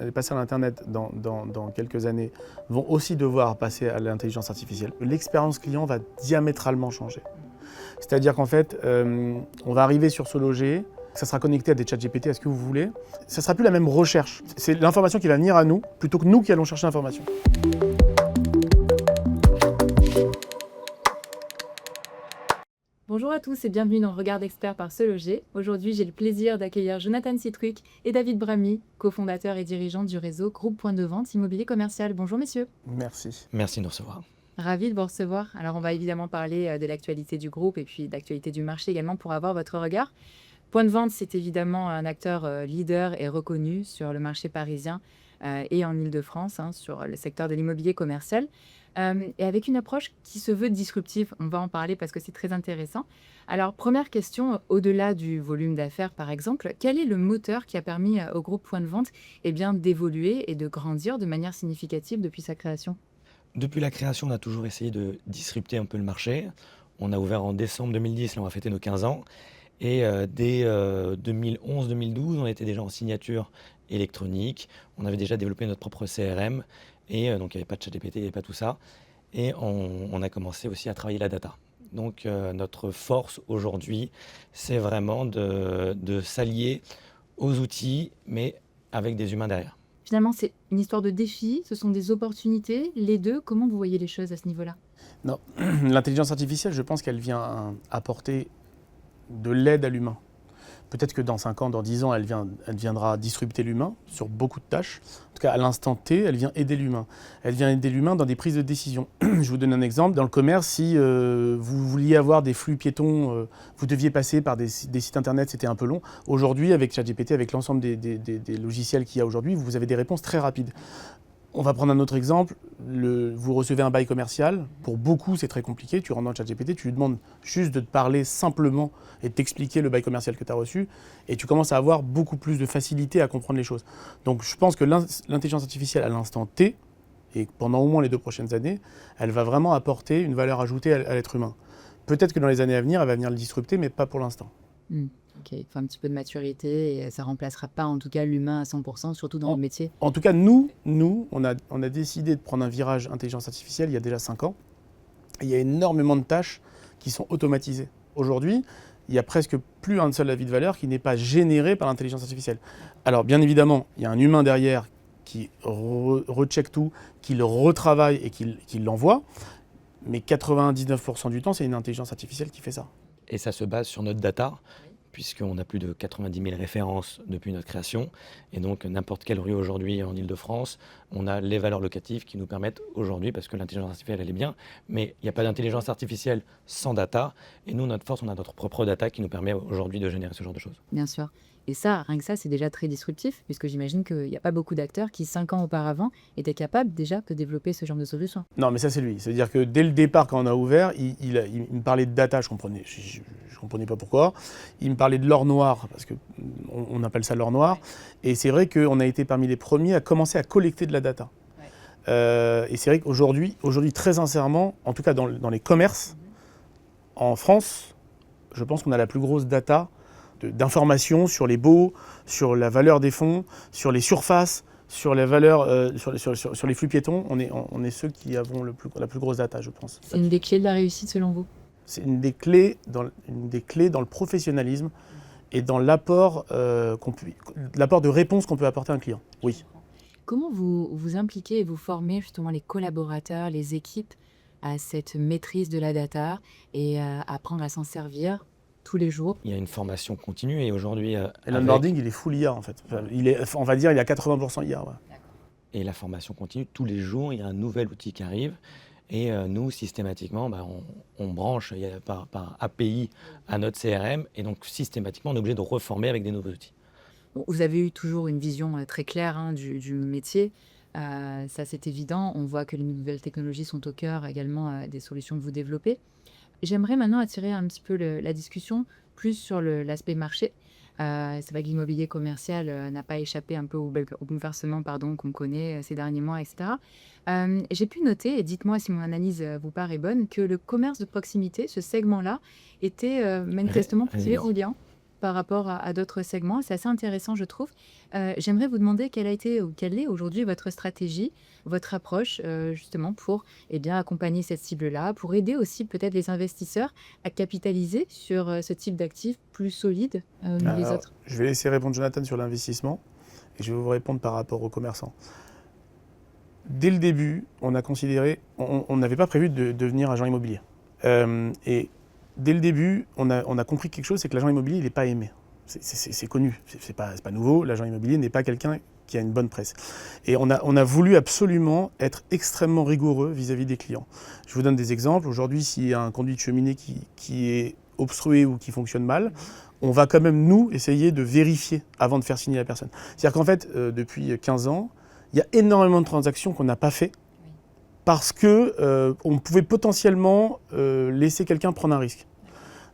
Les passés à l'Internet dans quelques années vont aussi devoir passer à l'intelligence artificielle. L'expérience client va diamétralement changer. C'est-à-dire qu'en fait, on va arriver sur ce loger, ça sera connecté à des chats GPT, à ce que vous voulez. Ça ne sera plus la même recherche. C'est l'information qui va venir à nous, plutôt que nous qui allons chercher l'information. Bonjour à tous et bienvenue dans Regard d'Expert par Se Loger. Aujourd'hui, j'ai le plaisir d'accueillir Jonathan Citruc et David Bramy, cofondateurs et dirigeants du réseau Groupe Point de Vente Immobilier Commercial. Bonjour messieurs. Merci. Merci de nous recevoir. Ravi de vous recevoir. Alors on va évidemment parler de l'actualité du groupe et puis d'actualité du marché également pour avoir votre regard. Point de Vente, c'est évidemment un acteur leader et reconnu sur le marché parisien et en Île-de-France, sur le secteur de l'immobilier commercial. Et avec une approche qui se veut disruptive. On va en parler parce que c'est très intéressant. Alors, première question, au-delà du volume d'affaires, par exemple, quel est le moteur qui a permis au groupe Point de Vente d'évoluer et de grandir de manière significative depuis sa création? Depuis la création, on a toujours essayé de disrupter un peu le marché. On a ouvert en décembre 2010, là on va fêter nos 15 ans. Et dès 2011-2012, on était déjà en signature électronique. On avait déjà développé notre propre CRM. Et donc, il n'y avait pas de ChatGPT, il n'y avait pas tout ça. Et on a commencé aussi à travailler la data. Donc, notre force aujourd'hui, c'est vraiment de s'allier aux outils, mais avec des humains derrière. Finalement, c'est une histoire de défis, ce sont des opportunités. Les deux, comment vous voyez les choses à ce niveau-là? Non, l'intelligence artificielle, je pense qu'elle vient apporter de l'aide à l'humain. Peut-être que dans 5 ans, dans 10 ans, elle viendra disrupter l'humain sur beaucoup de tâches. En tout cas, à l'instant T, elle vient aider l'humain. Elle vient aider l'humain dans des prises de décision. Je vous donne un exemple. Dans le commerce, si vous vouliez avoir des flux piétons, vous deviez passer par des sites internet, c'était un peu long. Aujourd'hui, avec ChatGPT, avec l'ensemble des logiciels qu'il y a aujourd'hui, vous avez des réponses très rapides. On va prendre un autre exemple. Vous recevez un bail commercial. Pour beaucoup, c'est très compliqué. Tu rentres dans le ChatGPT, tu lui demandes juste de te parler simplement et de t'expliquer le bail commercial que tu as reçu. Et tu commences à avoir beaucoup plus de facilité à comprendre les choses. Donc je pense que l'intelligence artificielle, à l'instant T, et pendant au moins les 2 prochaines années, elle va vraiment apporter une valeur ajoutée à l'être humain. Peut-être que dans les années à venir, elle va venir le disrupter, mais pas pour l'instant. Ok, il faut un petit peu de maturité et ça ne remplacera pas en tout cas l'humain à 100%, surtout dans le métier. En tout cas, nous on a décidé de prendre un virage intelligence artificielle il y a déjà 5 ans. Et il y a énormément de tâches qui sont automatisées. Aujourd'hui, il n'y a presque plus un seul avis de valeur qui n'est pas généré par l'intelligence artificielle. Alors bien évidemment, il y a un humain derrière qui recheck tout, qui le retravaille et qui l'envoie. Mais 99% du temps, c'est une intelligence artificielle qui fait ça. Et ça se base sur notre data, puisqu'on a plus de 90 000 références depuis notre création. Et donc, n'importe quelle rue aujourd'hui en Île-de-France, on a les valeurs locatives qui nous permettent aujourd'hui, parce que l'intelligence artificielle, elle est bien, mais il n'y a pas d'intelligence artificielle sans data. Et nous, notre force, on a notre propre data qui nous permet aujourd'hui de générer ce genre de choses. Bien sûr. Et ça, rien que ça, c'est déjà très disruptif, puisque j'imagine qu'il n'y a pas beaucoup d'acteurs qui, 5 ans auparavant, étaient capables déjà de développer ce genre de solution. Non, mais ça, c'est lui. C'est-à-dire que dès le départ, quand on a ouvert, il me parlait de data, je comprenais pas pourquoi. Il me parlait de l'or noir, parce qu'on appelle ça l'or noir. Et c'est vrai qu'on a été parmi les premiers à commencer à collecter de la data. Et c'est vrai qu'aujourd'hui, très sincèrement, en tout cas dans les commerces, en France, je pense qu'on a la plus grosse data d'informations sur les baux, sur la valeur des fonds, sur les surfaces, sur les valeurs, sur les flux piétons. On est ceux qui avons la plus grosse data, je pense. C'est une des clés de la réussite selon vous? C'est une des clés dans le professionnalisme et dans l'apport de réponse qu'on peut apporter à un client. Oui. Comment vous vous impliquez et vous formez justement les collaborateurs, les équipes à cette maîtrise de la data et à apprendre à s'en servir tous les jours? Il y a une formation continue et aujourd'hui... Et l'onboarding, il est full IA en fait. Enfin, on va dire il y a 80% IA. Ouais. Et la formation continue, tous les jours, il y a un nouvel outil qui arrive. Et nous, systématiquement, on branche par API à notre CRM. Et donc, systématiquement, on est obligé de reformer avec des nouveaux outils. Bon, vous avez eu toujours une vision très claire du métier. Ça, c'est évident. On voit que les nouvelles technologies sont au cœur également des solutions que vous développez. J'aimerais maintenant attirer un petit peu la discussion plus sur l'aspect marché. C'est vrai que l'immobilier commercial n'a pas échappé un peu au bouleversement qu'on connaît ces derniers mois, etc. J'ai pu noter, et dites-moi si mon analyse vous paraît bonne, que le commerce de proximité, ce segment-là, était manifestement plus Allez-y. verrouillant. par rapport à d'autres segments. C'est assez intéressant, je trouve. J'aimerais vous demander quelle a été ou quelle est aujourd'hui votre stratégie, votre approche, justement pour accompagner cette cible-là, pour aider aussi peut-être les investisseurs à capitaliser sur ce type d'actifs plus solides que les Alors, autres. je vais laisser répondre Jonathan sur l'investissement et je vais vous répondre par rapport aux commerçants. Dès le début, on a considéré, on n'avait pas prévu de devenir agent immobilier. Et dès le début, on a compris quelque chose, c'est que l'agent immobilier, il n'est pas aimé. C'est connu, c'est pas nouveau. L'agent immobilier n'est pas quelqu'un qui a une bonne presse. Et on a voulu absolument être extrêmement rigoureux vis-à-vis des clients. Je vous donne des exemples. Aujourd'hui, s'il y a un conduit de cheminée qui est obstrué ou qui fonctionne mal, on va quand même, nous, essayer de vérifier avant de faire signer la personne. C'est-à-dire qu'en fait, depuis 15 ans, il y a énormément de transactions qu'on n'a pas fait parce qu'on pouvait potentiellement laisser quelqu'un prendre un risque.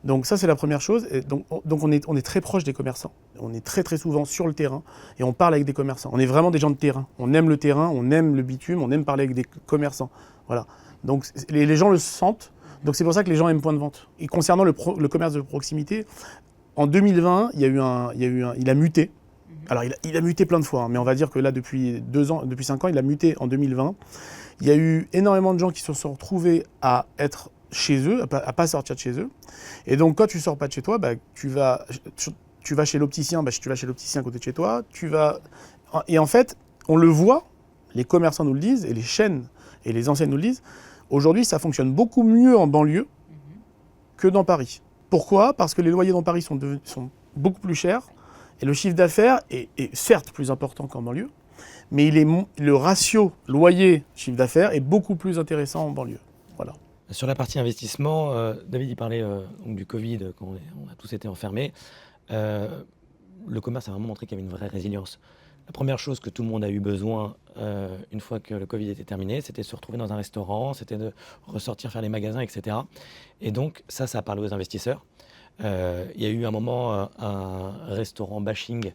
Donc ça, c'est la première chose. Et donc on est très proche des commerçants. On est très très souvent sur le terrain et on parle avec des commerçants. On est vraiment des gens de terrain. On aime le terrain, on aime le bitume, on aime parler avec des commerçants. Voilà. Donc les gens le sentent. Donc c'est pour ça que les gens aiment Point de Vente. Et concernant le commerce de proximité, en 2020, il a muté. Alors, il a muté plein de fois, hein, mais on va dire que là, depuis 5 ans, il a muté en 2020. Il y a eu énormément de gens qui se sont retrouvés à être chez eux, à pas sortir de chez eux. Et donc, quand tu sors pas de chez toi, tu vas chez l'opticien, tu vas chez l'opticien à côté de chez toi. Et en fait, on le voit, les commerçants nous le disent, et les chaînes et les enseignes nous le disent, aujourd'hui, ça fonctionne beaucoup mieux en banlieue que dans Paris. Pourquoi ? Parce que les loyers dans Paris sont beaucoup plus chers. Et le chiffre d'affaires est certes plus important qu'en banlieue, mais le ratio loyer-chiffre d'affaires est beaucoup plus intéressant en banlieue. Voilà. Sur la partie investissement, David il parlait donc du Covid, quand on a tous été enfermés. Le commerce a vraiment montré qu'il y avait une vraie résilience. La première chose que tout le monde a eu besoin une fois que le Covid était terminé, c'était de se retrouver dans un restaurant, c'était de ressortir faire les magasins, etc. Et donc ça a parlé aux investisseurs. Il y a eu un moment un restaurant bashing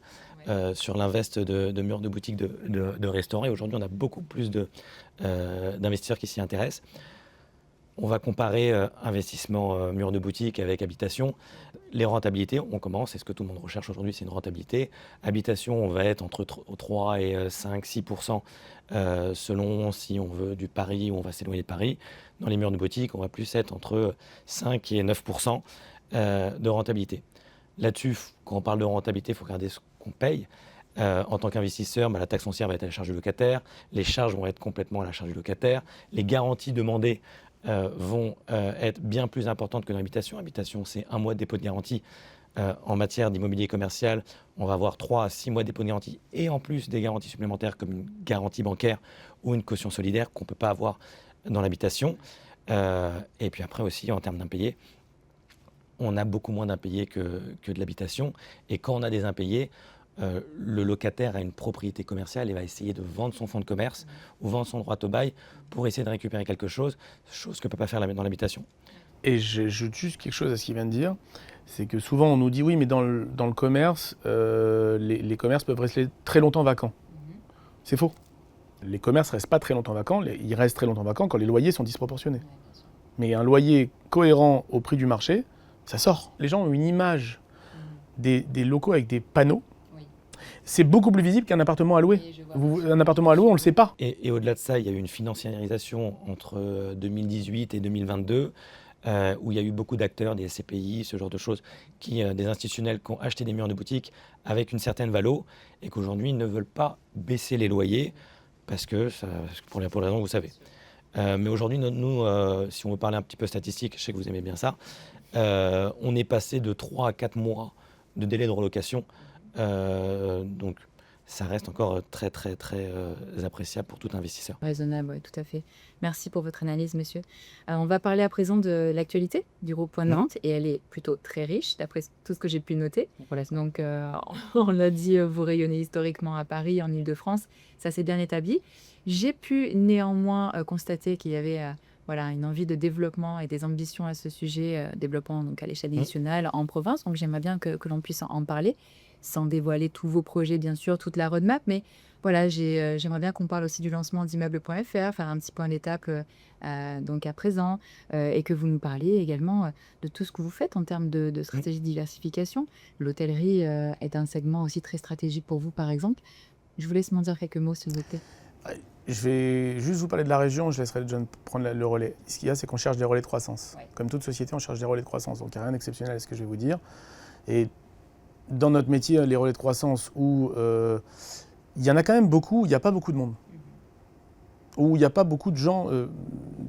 sur l'invest de murs de boutiques de restaurants. Et aujourd'hui, on a beaucoup plus d'investisseurs qui s'y intéressent. On va comparer investissement murs de boutique avec habitation. Les rentabilités, on commence, et ce que tout le monde recherche aujourd'hui, c'est une rentabilité. Habitation, on va être entre 3 et 5-6% selon si on veut du pari ou on va s'éloigner de Paris. Dans les murs de boutique, on va plus être entre 5 et 9% de rentabilité. Là-dessus, quand on parle de rentabilité, il faut regarder ce qu'on paye. En tant qu'investisseur, la taxe foncière va être à la charge du locataire, les charges vont être complètement à la charge du locataire, les garanties demandées vont être bien plus importantes que dans l'habitation. L'habitation, c'est 1 mois de dépôt de garantie. En matière d'immobilier commercial, on va avoir 3 à 6 mois de dépôt de garantie et en plus des garanties supplémentaires comme une garantie bancaire ou une caution solidaire qu'on ne peut pas avoir dans l'habitation. Et puis après aussi, en termes d'impayés, on a beaucoup moins d'impayés que de l'habitation. Et quand on a des impayés, le locataire a une propriété commerciale et va essayer de vendre son fonds de commerce ou vendre son droit au bail pour essayer de récupérer quelque chose que ne peut pas faire dans l'habitation. Et j'ajoute juste quelque chose à ce qu'il vient de dire, c'est que souvent on nous dit oui, mais dans le commerce, les commerces peuvent rester très longtemps vacants. C'est faux. Les commerces ne restent pas très longtemps vacants, ils restent très longtemps vacants quand les loyers sont disproportionnés. Mais un loyer cohérent au prix du marché, ça sort. Les gens ont une image des locaux avec des panneaux. Oui. C'est beaucoup plus visible qu'un appartement à louer. Un appartement à louer, on ne le sait pas. Et au-delà de ça, il y a eu une financiarisation entre 2018 et 2022, où il y a eu beaucoup d'acteurs, des SCPI, ce genre de choses, des institutionnels qui ont acheté des murs de boutique avec une certaine valo et qu'aujourd'hui ne veulent pas baisser les loyers parce que, pour les raisons que vous savez. Mais aujourd'hui, nous, si on veut parler un petit peu statistique, je sais que vous aimez bien ça, on est passé de 3 à 4 mois de délai de relocation. Donc, ça reste encore très, très, très appréciable pour tout investisseur. Raisonnable, oui, tout à fait. Merci pour votre analyse, monsieur. On va parler à présent de l'actualité du groupe Point de Vente, et elle est plutôt très riche, d'après tout ce que j'ai pu noter. Voilà, donc, on l'a dit, vous rayonnez historiquement à Paris, en Île-de-France, ça s'est bien établi. J'ai pu néanmoins constater qu'il y avait une envie de développement et des ambitions à ce sujet, développement donc, à l'échelle nationale, en province, donc j'aimerais bien que l'on puisse en parler, sans dévoiler tous vos projets, bien sûr, toute la roadmap, mais Voilà, j'aimerais bien qu'on parle aussi du lancement d'immeubles.fr, faire un petit point d'étape donc à présent, et que vous nous parliez également de tout ce que vous faites en termes de stratégie de diversification. L'hôtellerie est un segment aussi très stratégique pour vous, par exemple. Je vous laisse m'en dire quelques mots, s'il vous plaît. Je vais juste vous parler de la région, je laisserai John prendre le relais. Ce qu'il y a, c'est qu'on cherche des relais de croissance. Ouais. Comme toute société, on cherche des relais de croissance. Donc il n'y a rien d'exceptionnel à ce que je vais vous dire. Et dans notre métier, les relais de croissance où il y en a quand même beaucoup, il n'y a pas beaucoup de monde. Où il n'y a pas beaucoup de gens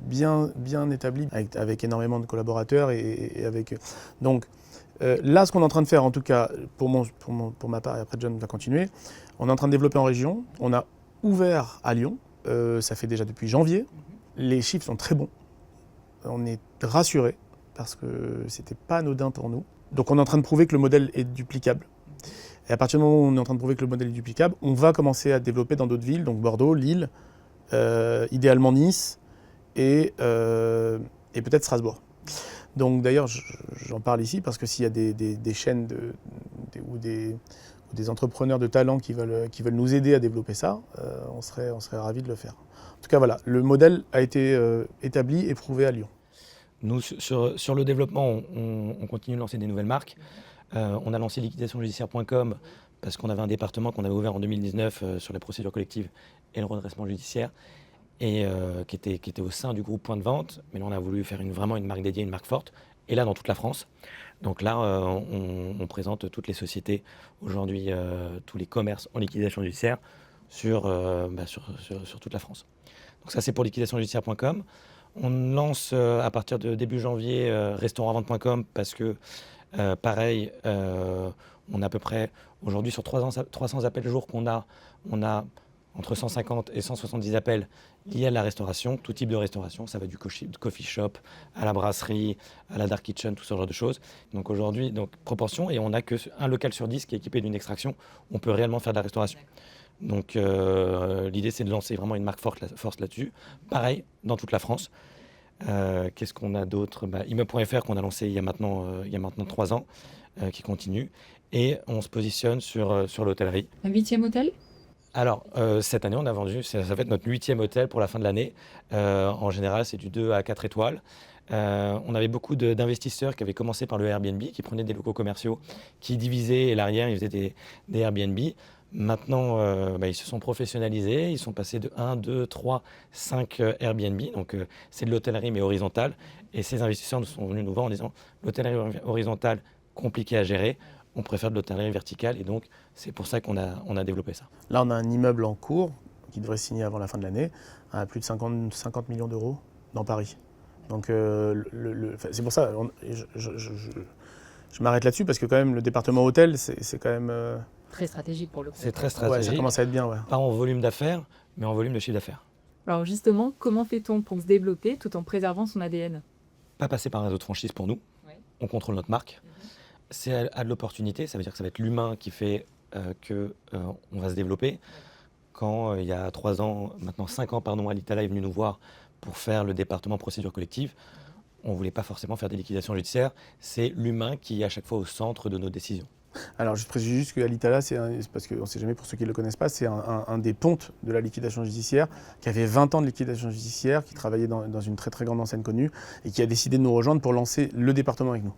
bien établis, avec énormément de collaborateurs et avec... Donc là, ce qu'on est en train de faire, en tout cas pour ma part, et après John va continuer, on est en train de développer en région. On a ouvert à Lyon, ça fait déjà depuis janvier. Les chiffres sont très bons. On est rassurés parce que c'était pas anodin pour nous. Donc on est en train de prouver que le modèle est duplicable. Et à partir du moment où on est en train de prouver que le modèle est duplicable, on va commencer à développer dans d'autres villes, donc Bordeaux, Lille, idéalement Nice et peut-être Strasbourg. Donc d'ailleurs, j'en parle ici parce que s'il y a des chaînes ou des entrepreneurs de talent qui veulent nous aider à développer ça, on serait ravis de le faire. En tout cas, voilà, le modèle a été établi et prouvé à Lyon. Nous, sur le développement, on continue de lancer des nouvelles marques. On a lancé liquidationsjudiciaire.com parce qu'on avait un département qu'on avait ouvert en 2019 sur les procédures collectives et le redressement judiciaire, et qui était au sein du groupe Point de Vente. Mais là, on a voulu faire vraiment une marque dédiée, une marque forte, et là, dans toute la France. Donc là, on présente toutes les sociétés aujourd'hui, tous les commerces en liquidation judiciaire sur toute la France. Donc ça, c'est pour liquidationsjudiciaire.com. On lance à partir de début janvier restaurantvente.com parce que, pareil, on a à peu près, aujourd'hui, sur 300 appels jour qu'on a, on a entre 150 et 170 appels liés à la restauration, tout type de restauration. Ça va du coffee shop à la brasserie, à la dark kitchen, tout ce genre de choses. Donc aujourd'hui, proportion, et on n'a qu'un local sur 10 qui est équipé d'une extraction. On peut réellement faire de la restauration. Donc l'idée, c'est de lancer vraiment une marque forte là-dessus. Pareil, dans toute la France. Qu'est-ce qu'on a d'autre? Immeuble.fr qu'on a lancé il y a maintenant 3 ans, qui continue. Et on se positionne sur l'hôtellerie. Un 8e hôtel? Alors, cette année, on a vendu, ça va être notre 8e hôtel pour la fin de l'année. En général, c'est du 2 à 4 étoiles. On avait beaucoup d'investisseurs qui avaient commencé par le Airbnb, qui prenaient des locaux commerciaux, qui divisaient, et l'arrière, ils faisaient des Airbnb. Maintenant, ils se sont professionnalisés, ils sont passés de 1, 2, 3, 5 Airbnb. Donc, c'est de l'hôtellerie, mais horizontale. Et ces investisseurs sont venus nous voir en disant, l'hôtellerie horizontale, compliquée à gérer. On préfère de l'hôtellerie verticale, et donc c'est pour ça qu'on a développé ça. Là, on a un immeuble en cours qui devrait signer avant la fin de l'année à plus de 50 millions d'euros dans Paris. Donc c'est pour ça, je m'arrête là-dessus parce que quand même le département hôtel, c'est quand même... Très stratégique pour le coup. C'est très Ouais, stratégique, ça commence à être bien, ouais. pas en volume d'affaires, mais en volume de chiffre d'affaires. Alors justement, comment fait-on pour se développer tout en préservant son ADN? Pas passer par un réseau de franchise pour nous, on contrôle notre marque. C'est à de l'opportunité, ça veut dire que ça va être l'humain qui fait qu'on va se développer. Quand il y a 3 ans, maintenant 5 ans, pardon, Alitala est venu nous voir pour faire le département procédure collective. On ne voulait pas forcément faire des liquidations judiciaires. C'est l'humain qui est à chaque fois au centre de nos décisions. Alors je précise juste que Alitala, c'est parce qu'on ne sait jamais pour ceux qui ne le connaissent pas, c'est un des pontes de la liquidation judiciaire, qui avait 20 ans de liquidation judiciaire, qui travaillait dans une très très grande enseigne connue et qui a décidé de nous rejoindre pour lancer le département avec nous.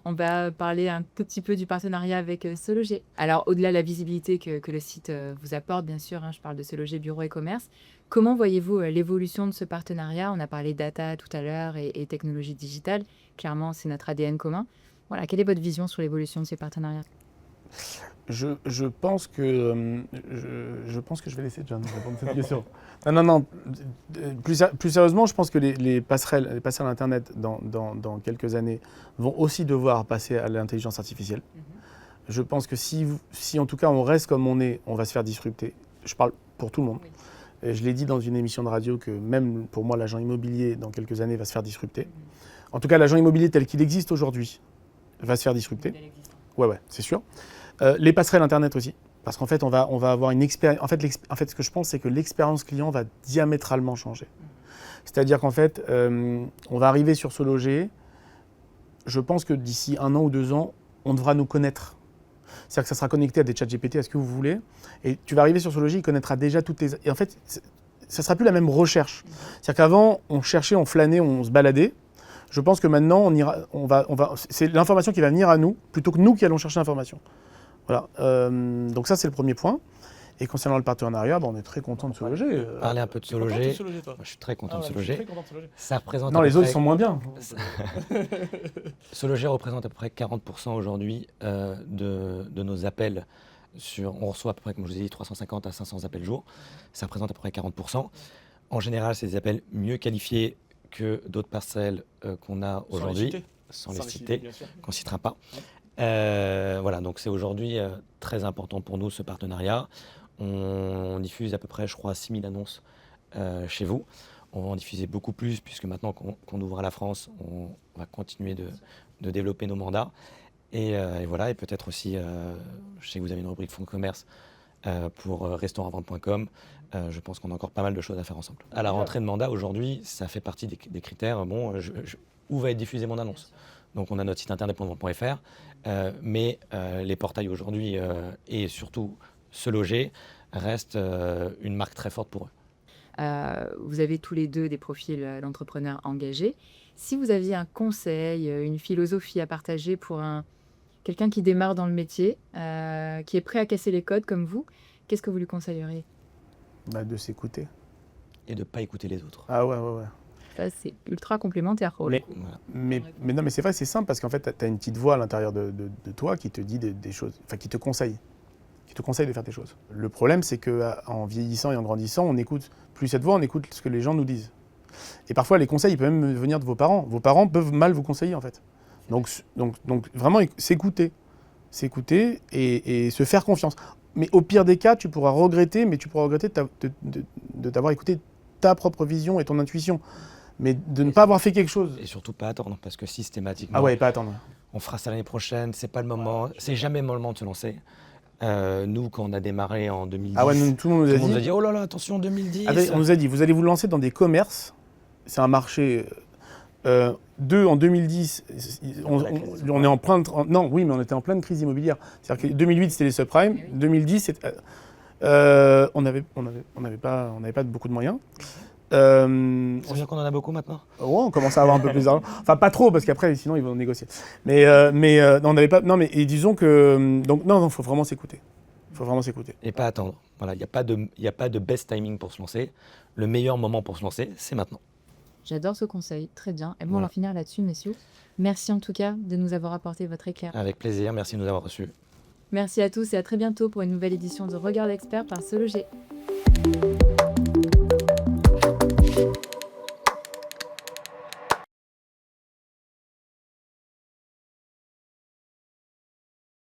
On va parler un tout petit peu du partenariat avec Se Loger. Alors, au-delà de la visibilité que le site vous apporte, bien sûr, je parle de Se Loger Bureau et Commerce, comment voyez-vous l'évolution de ce partenariat? On a parlé data tout à l'heure et technologie digitale. Clairement, c'est notre ADN commun. Voilà, quelle est votre vision sur l'évolution de ces partenariats? Je pense que je vais laisser John répondre à cette question. Non. Plus sérieusement, je pense que les passerelles Internet dans quelques années vont aussi devoir passer à l'intelligence artificielle. Je pense que si en tout cas on reste comme on est, on va se faire disrupter. Je parle pour tout le monde. Oui. Et je l'ai dit dans une émission de radio que même pour moi, l'agent immobilier, dans quelques années, va se faire disrupter. En tout cas, l'agent immobilier tel qu'il existe aujourd'hui va se faire disrupter. Ouais, c'est sûr. Les passerelles Internet aussi, parce qu'en fait, on va avoir une expérience. En fait, ce que je pense, c'est que l'expérience client va diamétralement changer. C'est-à-dire qu'en fait, on va arriver sur Se Loger. Je pense que d'ici 1 an ou 2 ans, on devra nous connaître. C'est-à-dire que ça sera connecté à des chats GPT, à ce que vous voulez. Et tu vas arriver sur SoLoger, il connaîtra déjà toutes les... Et en fait, ça ne sera plus la même recherche. C'est-à-dire qu'avant, on cherchait, on flânait, on se baladait. Je pense que maintenant, c'est l'information qui va venir à nous, plutôt que nous qui allons chercher l'information. Voilà. Donc ça, c'est le premier point. Et concernant le partenariat, on est très content de SoLoger. Parler un peu de SoLoger. Moi, je suis très content de SoLoger. Ça représente Non, les autres sont moins bien. SoLoger représente à peu près 40% aujourd'hui de nos appels. On reçoit à peu près, comme je vous ai dit, 350 à 500 appels jour. Ça représente à peu près 40%. En général, c'est des appels mieux qualifiés que d'autres parcelles qu'on a aujourd'hui. Sans les citer, qu'on ne citera pas. Voilà, donc c'est aujourd'hui très important pour nous, ce partenariat. On diffuse à peu près, je crois, 6000 annonces chez vous. On va en diffuser beaucoup plus, puisque maintenant qu'on ouvre à la France, on va continuer de développer nos mandats. Et voilà, et peut-être aussi, je sais que vous avez une rubrique fonds de commerce pour restaurant-vente.com. Je pense qu'on a encore pas mal de choses à faire ensemble. À la rentrée de mandat, aujourd'hui, ça fait partie des critères. Où va être diffusée mon annonce? Donc on a notre site internet .vente.fr, mais les portails aujourd'hui et surtout SoLoger restent une marque très forte pour eux. Vous avez tous les deux des profils d'entrepreneurs engagés. Si vous aviez un conseil, une philosophie à partager pour quelqu'un qui démarre dans le métier, qui est prêt à casser les codes comme vous, qu'est-ce que vous lui conseilleriez? De s'écouter. Et de ne pas écouter les autres. Ah ouais. Ça, c'est ultra complémentaire. Mais non, mais c'est vrai, c'est simple, parce qu'en fait, tu as une petite voix à l'intérieur de toi qui te dit des choses, enfin qui te conseille de faire des choses. Le problème, c'est qu'en vieillissant et en grandissant, on n'écoute plus cette voix, on écoute ce que les gens nous disent. Et parfois, les conseils, ils peuvent même venir de vos parents. Vos parents peuvent mal vous conseiller, en fait. Donc vraiment, s'écouter et se faire confiance. Mais au pire des cas, tu pourras regretter de t'avoir écouté ta propre vision et ton intuition. Mais de ne pas avoir fait quelque chose. Et surtout pas attendre, parce que systématiquement, pas attendre. On fera ça l'année prochaine, c'est pas le moment, c'est jamais le moment de se lancer. Nous, quand on a démarré en 2010, tout le monde nous a dit oh là là, attention 2010. On nous a dit, vous allez vous lancer dans des commerces, c'est un marché... en 2010, on est en plein... Non, oui, mais on était en pleine crise immobilière. C'est-à-dire que 2008, c'était les subprimes. 2010, on n'avait pas beaucoup de moyens. Ça veut dire qu'on en a beaucoup maintenant? Ouais, on commence à avoir un peu plus d'argent. Enfin, pas trop, parce qu'après, sinon, ils vont négocier. Mais non, on n'avait pas... Non, mais et disons que... Donc, non, faut vraiment s'écouter. Et pas attendre. Voilà, il n'y a pas de best timing pour se lancer. Le meilleur moment pour se lancer, c'est maintenant. J'adore ce conseil, très bien. Et bon, on va en finir là-dessus, messieurs. Merci en tout cas de nous avoir apporté votre éclair. Avec plaisir, merci de nous avoir reçus. Merci à tous et à très bientôt pour une nouvelle édition de Regard d'Expert par SoLoger.